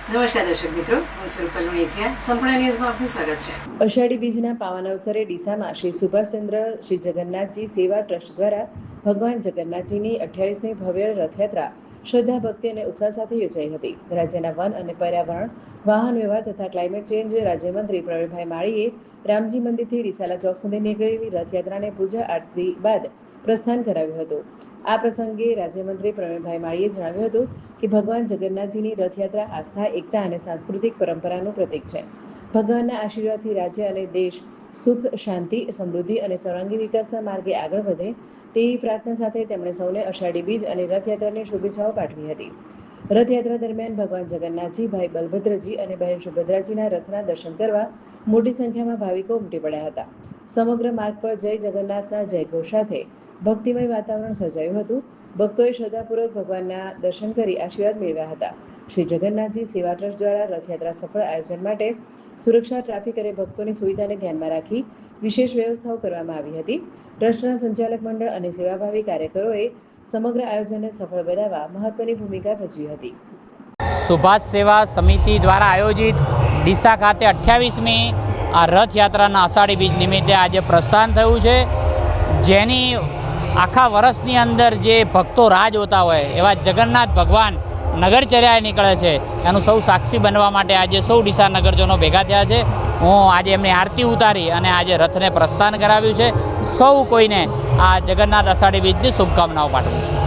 નમસ્કાર દર્શક મિત્રો, હું છું રૂપલ લુણીચિયા. સંપૂર્ણ ન્યૂઝમાં આપનું સ્વાગત છે. અષાઢી બીજના પાવન અવસરે ડીસામાં શ્રી સુભાષચંદ્ર શ્રી જગન્નાથજી સેવા ટ્રસ્ટ દ્વારા ભગવાન જગન્નાથજીની 28મી ભવ્ય રથયાત્રા શ્રદ્ધા, ભક્તિ અને ઉત્સાહ સાથે યોજાઈ હતી. રાજ્યના વન અને પર્યાવરણ, વાહન વ્યવહાર તથા ક્લાઇમેટ ચેન્જ રાજ્યમંત્રી પ્રવીણભાઈ માળીએ રામજી મંદિરથી ડીસાલા ચોક સુધી નીકળેલી રથયાત્રાને પૂજા આરતી બાદ પ્રસ્થાન કરાવ્યું હતું. આ પ્રસંગે રાજ્યમંત્રી પ્રવીણભાઈ માળીએ જણાવ્યું હતું કે ભગવાન જગન્નાથજીની રથયાત્રા આસ્થા, એકતા અને સાંસ્કૃતિક પરંપરાનું પ્રતીક છે. ભગવાનના આશીર્વાદથી રાજ્ય અને દેશ સુખ, શાંતિ, સમૃદ્ધિ અને સર્વાંગી વિકાસના માર્ગે આગળ વધે તેવી પ્રાર્થના સાથે તેમણે સૌને અષાઢી બીજ અને રથયાત્રાની શુભેચ્છાઓ પાઠવી હતી. રથયાત્રા દરમિયાન ભગવાન જગન્નાથજી, ભાઈ બલભદ્રજી અને બહેન સુભદ્રાજીના રથના દર્શન કરવા મોટી સંખ્યામાં ભાવિકો ઉમટી પડ્યા હતા. સમગ્ર માર્ગ પર જય જગન્નાથના જયઘોષ સાથે ભક્તિમય વાતાવરણ સર્જાયું હતું. ભક્તોએ શ્રદ્ધાપૂર્વક ભગવાનના દર્શન કરી આશીર્વાદ મેળવ્યા હતા. શ્રી જગન્નાથજી સેવા ટ્રસ્ટ દ્વારા રથયાત્રા સફળ આયોજન માટે સુરક્ષા, ટ્રાફિક અને ભક્તોની સુવિધાને ધ્યાનમાં રાખી વિશેષ વ્યવસ્થાઓ કરવામાં આવી હતી. ટ્રસ્ટના સંચાલક મંડળ અને સેવાભાવી કાર્યકરોએ સમગ્ર આયોજનને સફળ બનાવવા મહત્વની ભૂમિકા ભજવી હતી. સુભાષ સેવા સમિતિ દ્વારા આયોજિત ડીસા ખાતે 28મી આ રથયાત્રાના અષાઢી બીજ નિમિત્તે આજે પ્રસ્થાન થયું છે, જેની આખા વર્ષની અંદર જે ભક્તો રાહ જોતા હોય એવા જગન્નાથ ભગવાન નગરચર્યાએ નીકળે છે, એનું સૌ સાક્ષી બનવા માટે આજે સૌ ડીસા નગરજનો ભેગા થયા છે. હું આજે એમની આરતી ઉતારી અને આજે રથને પ્રસ્થાન કરાવ્યું છે. સૌ કોઈને આ જગન્નાથ અષાઢી બીજની શુભકામનાઓ પાઠવું છું.